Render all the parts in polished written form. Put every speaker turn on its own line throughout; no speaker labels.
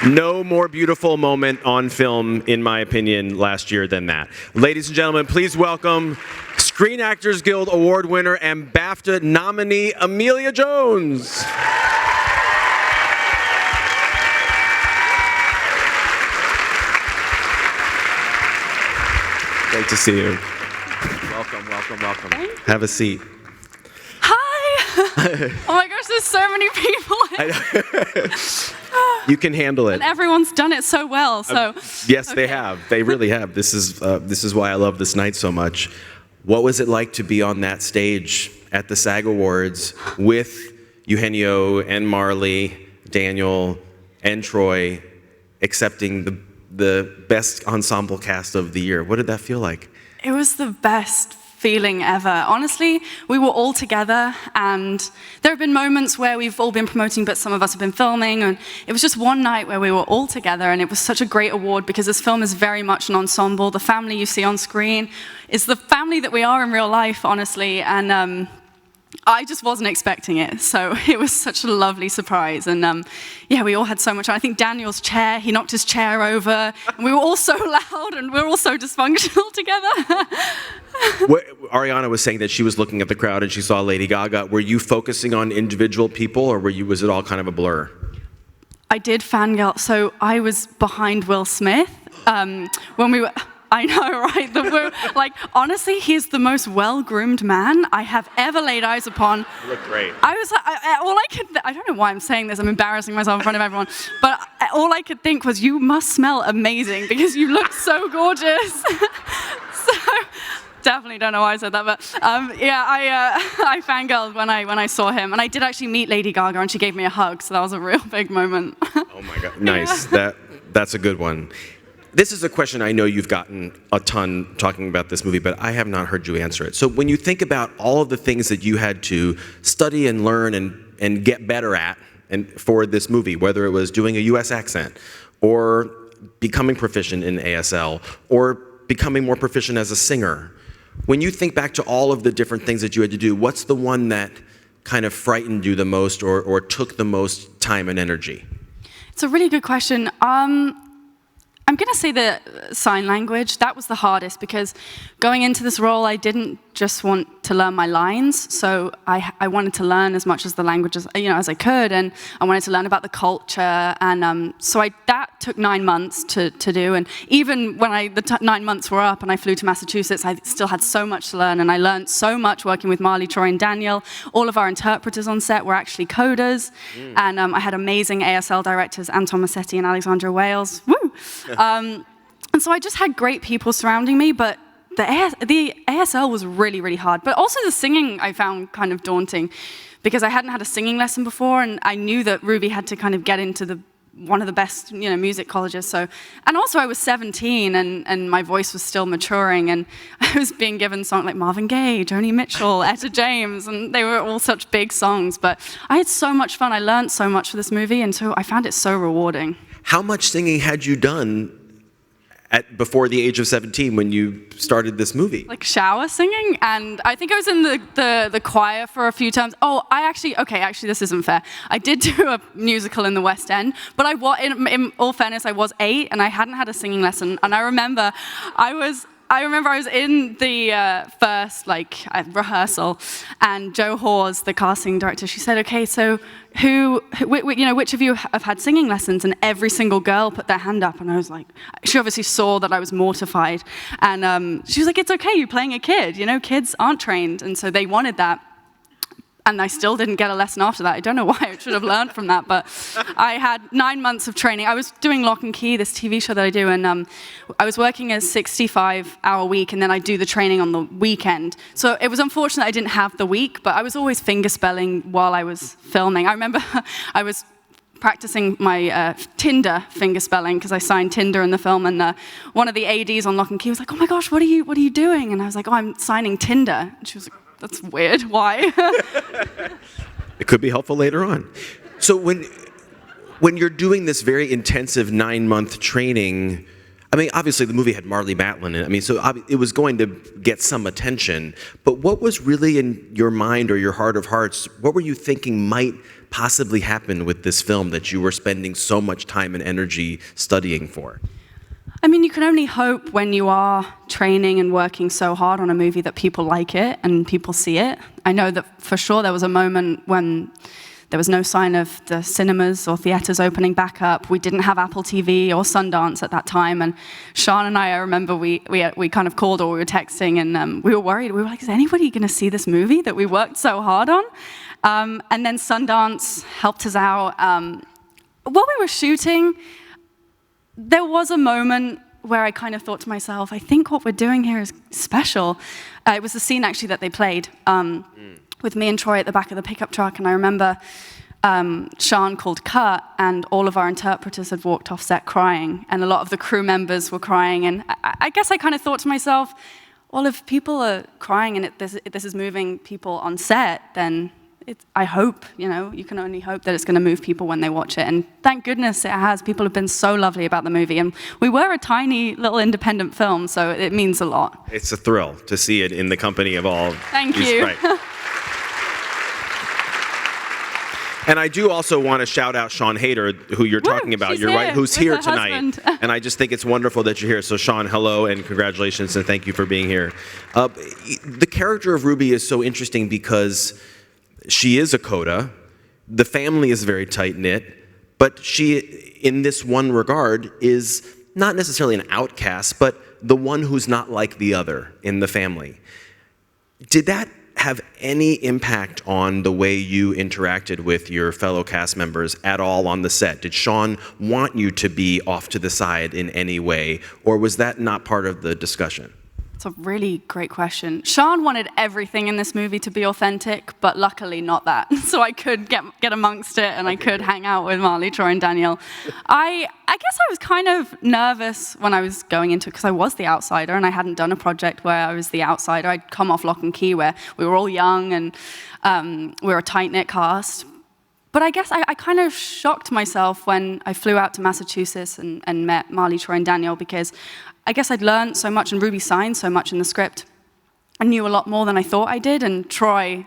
No more beautiful moment on film, in my opinion, last year than that. Ladies and gentlemen, please welcome Screen Actors Guild Award winner and BAFTA nominee Emilia Jones. Great to see you. Welcome, welcome, welcome. Have a seat.
Hi! Oh my gosh, there's so many people.
You can handle it.
And everyone's done it so well. So
yes, okay. They have. They really have. This is why I love this night so much. What was it like to be on that stage at the SAG Awards with Eugenio and Marley, Daniel, and Troy accepting the best ensemble cast of the year? What did that feel like?
It was the best feeling ever. Honestly, we were all together, and there have been moments where we've all been promoting, but some of us have been filming, and it was just one night where we were all together, and it was such a great award because this film is very much an ensemble. The family you see on screen is the family that we are in real life, honestly, and I just wasn't expecting it, so it was such a lovely surprise, and yeah, we all had so much fun. I think Daniel's chair, he knocked his chair over, and we were all so loud, and we were all so dysfunctional together.
Ariana was saying that she was looking at the crowd and she saw Lady Gaga. Were you focusing on individual people, or was it all kind of a blur?
I did fangirl, so I was behind Will Smith when we were... I know, right? Like, honestly, he's the most well-groomed man I have ever laid eyes upon.
You look great.
I was like, I don't know why I'm saying this. I'm embarrassing myself in front of everyone. But all I could think was, you must smell amazing because you look so gorgeous. So, definitely don't know why I said that, but yeah, I fangirled when I saw him, and I did actually meet Lady Gaga, and she gave me a hug, so that was a real big moment.
Oh my God, nice. Yeah. That's a good one. This is a question I know you've gotten a ton talking about this movie, but I have not heard you answer it. So when you think about all of the things that you had to study and learn and get better at and for this movie, whether it was doing a US accent or becoming proficient in ASL or becoming more proficient as a singer, when you think back to all of the different things that you had to do, what's the one that kind of frightened you the most or took the most time and energy?
It's a really good question. I'm going to say the sign language. That was the hardest because going into this role, I didn't just want to learn my lines. So I wanted to learn as much as the language as I could, and I wanted to learn about the culture. And so that took 9 months to do. And even when the 9 months were up and I flew to Massachusetts, I still had so much to learn. And I learned so much working with Marley, Troy, and Daniel. All of our interpreters on set were actually coders. And I had amazing ASL directors, Anton Massetti and Alexandra Wales. Woo! And so I just had great people surrounding me, but the ASL was really, really hard. But also the singing I found kind of daunting because I hadn't had a singing lesson before, and I knew that Ruby had to kind of get into one of the best music colleges. So, and also I was 17 and my voice was still maturing, and I was being given songs like Marvin Gaye, Joni Mitchell, Etta James, and they were all such big songs. But I had so much fun. I learned so much for this movie, and so I found it so rewarding.
How much singing had you done before the age of 17 when you started this movie? Like
shower singing, and I think I was in the choir for a few times. Oh, actually, this isn't fair. I did do a musical in the West End, but in all fairness, I was 8 and I hadn't had a singing lesson. And I remember I was in the first rehearsal, and Jo Hawes, the casting director, she said, "Okay, so which of you have had singing lessons?" And every single girl put their hand up, and I was like, she obviously saw that I was mortified, and she was like, "It's okay, you're playing a kid. Kids aren't trained," and so they wanted that. And I still didn't get a lesson after that. I don't know why. I should have learned from that. But I had 9 months of training. I was doing Lock and Key, this TV show that I do, and I was working a 65-hour week, and then I do the training on the weekend. So it was unfortunate I didn't have the week, but I was always finger spelling while I was filming. I remember I was practicing my Tinder finger spelling because I signed Tinder in the film, and one of the ADs on Lock and Key was like, "Oh my gosh, what are you doing?" And I was like, "Oh, I'm signing Tinder." And she was like, "That's weird. Why?"
It could be helpful later on. So when you're doing this very intensive 9-month training, I mean, obviously the movie had Marlee Matlin in it. I mean, so it was going to get some attention. But what was really in your mind or your heart of hearts? What were you thinking might possibly happen with this film that you were spending so much time and energy studying for?
I mean, you can only hope when you are training and working so hard on a movie that people like it and people see it. I know that for sure there was a moment when there was no sign of the cinemas or theaters opening back up. We didn't have Apple TV or Sundance at that time. And Sean and I remember we kind of called or we were texting, and we were worried. We were like, is anybody going to see this movie that we worked so hard on? And then Sundance helped us out. While we were shooting, there was a moment where I kind of thought to myself, I think what we're doing here is special. It was the scene actually that they played. With me and Troy at the back of the pickup truck, and I remember Sean called cut, and all of our interpreters had walked off set crying, and a lot of the crew members were crying, and I guess I kind of thought to myself, well, if people are crying and this is moving people on set, then I hope, you can only hope that it's going to move people when they watch it, and thank goodness it has. People have been so lovely about the movie, and we were a tiny little independent film, so it means a lot.
It's a thrill to see it in the company of all.
Thank you.
Right. And I do also want to shout out Sean Hayter, who you're talking about. You're right, who's here tonight. And I just think it's wonderful that you're here. So Sean, hello and congratulations and thank you for being here. The character of Ruby is so interesting because she is a coda. The family is very tight-knit, but she, in this one regard, is not necessarily an outcast, but the one who's not like the other in the family. Did that have any impact on the way you interacted with your fellow cast members at all on the set? Did Sean want you to be off to the side in any way, or was that not part of the discussion?
It's a really great question. Sean wanted everything in this movie to be authentic, but luckily not that. So I could get amongst it, and I could hang out with Marlee, Troy, and Daniel. I guess I was kind of nervous when I was going into it, because I was the outsider, and I hadn't done a project where I was the outsider. I'd come off Lock and Key, where we were all young, and we were a tight-knit cast. But I guess I kind of shocked myself when I flew out to Massachusetts and met Marlee, Troy, and Daniel, because I guess I'd learned so much, and Ruby signed so much in the script. I knew a lot more than I thought I did, and Troy,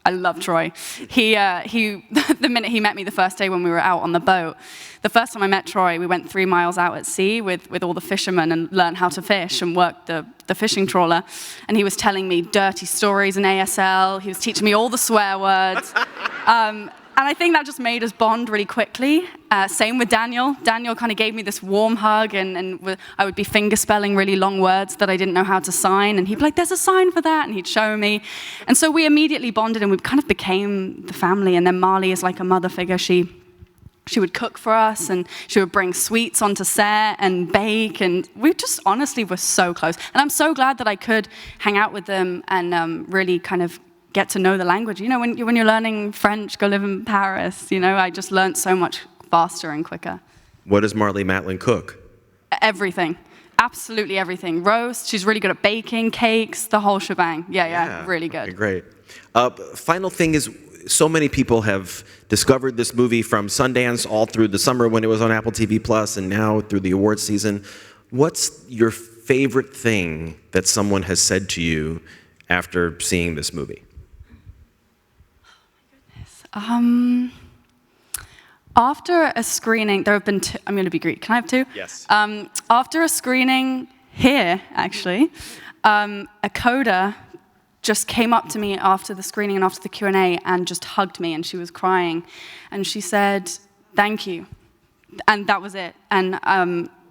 I love Troy. He the minute he met me the first day when we were out on the boat, the first time I met Troy, we went 3 miles out at sea with all the fishermen and learned how to fish and worked the fishing trawler. And he was telling me dirty stories in ASL. He was teaching me all the swear words. And I think that just made us bond really quickly. Same with Daniel. Daniel kind of gave me this warm hug, and I would be finger spelling really long words that I didn't know how to sign, and he'd be like, there's a sign for that, and he'd show me. And so we immediately bonded, and we kind of became the family. And then Marlee is like a mother figure. She would cook for us, and she would bring sweets onto set and bake, and we just honestly were so close. And I'm so glad that I could hang out with them and really kind of get to know the language. When you're learning French, go live in Paris, I just learned so much faster and quicker.
What does Marlee Matlin cook?
Everything. Absolutely everything. Roast, she's really good at baking, cakes, the whole shebang. Yeah, really good.
Okay, great. Final thing is, so many people have discovered this movie from Sundance all through the summer when it was on Apple TV Plus and now through the awards season. What's your favorite thing that someone has said to you after seeing this movie?
After a screening, there have been two. I'm going to be Greek. Can I have two?
Yes.
After a screening here, actually, a coder just came up to me after the screening and after the Q&A and just hugged me, and she was crying, and she said, "Thank you," and that was it. And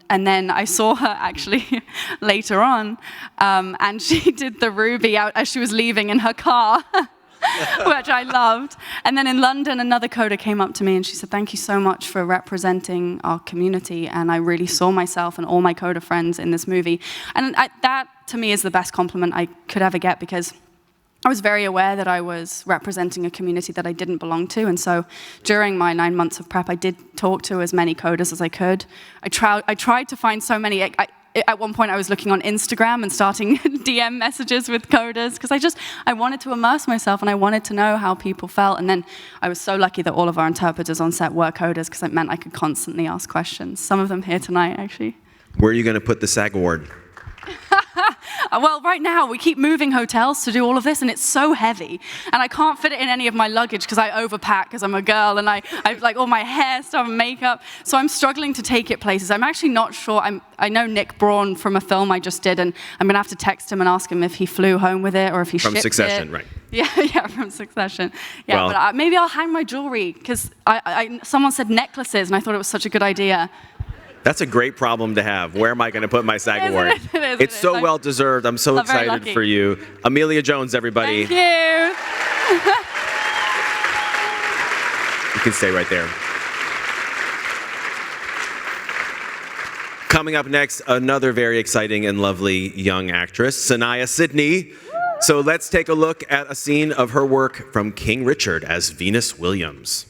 then I saw her actually later on, and she did the Ruby out as she was leaving in her car. Which I loved. And then in London, another coder came up to me and she said, "Thank you so much for representing our community." And I really saw myself and all my coder friends in this movie. And that, to me, is the best compliment I could ever get, because I was very aware that I was representing a community that I didn't belong to. And so during my 9 months of prep, I did talk to as many coders as I could. I tried to find so many. At one point, I was looking on Instagram and starting DM messages with coders, because I wanted to immerse myself and I wanted to know how people felt. And then I was so lucky that all of our interpreters on set were coders, because it meant I could constantly ask questions. Some of them here tonight, actually.
Where are you going to put the SAG award?
Well, right now, we keep moving hotels to do all of this, and it's so heavy. And I can't fit it in any of my luggage because I overpack because I'm a girl, and I like all my hair stuff and makeup. So I'm struggling to take it places. I'm actually not sure. I know Nick Braun from a film I just did, and I'm going to have to text him and ask him if he flew home with it or if he shipped it.
From Succession, right.
Yeah, from Succession. Yeah,
Well,
but maybe I'll hang my jewelry because someone said necklaces, and I thought it was such a good idea.
That's a great problem to have. Where am I going to put my SAG award? It's so well deserved. I'm so excited for you. Emilia Jones, everybody.
Thank you.
You can stay right there. Coming up next, another very exciting and lovely young actress, Sanaya Sidney. So let's take a look at a scene of her work from King Richard as Venus Williams.